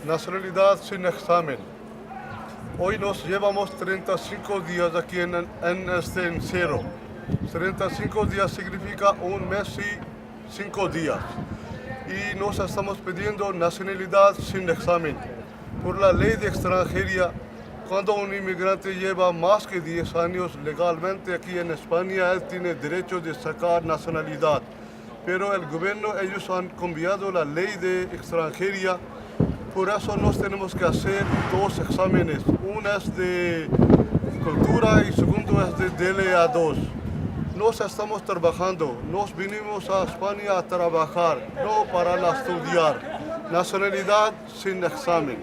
Nacionalidad sin examen. Hoy nos llevamos 35 días aquí en este encierro. 35 días significa un mes y 5 días. Y nos estamos pidiendo nacionalidad sin examen. Por la ley de extranjería, cuando un inmigrante lleva más que 10 años legalmente aquí en España, él tiene derecho de sacar nacionalidad. Pero el gobierno, ellos han cambiado la ley de extranjería. Por eso nos tenemos que hacer dos exámenes. Uno es de cultura y segundo es de DLA2. Nos estamos trabajando, nos vinimos a España a trabajar, no para estudiar. Nacionalidad sin examen.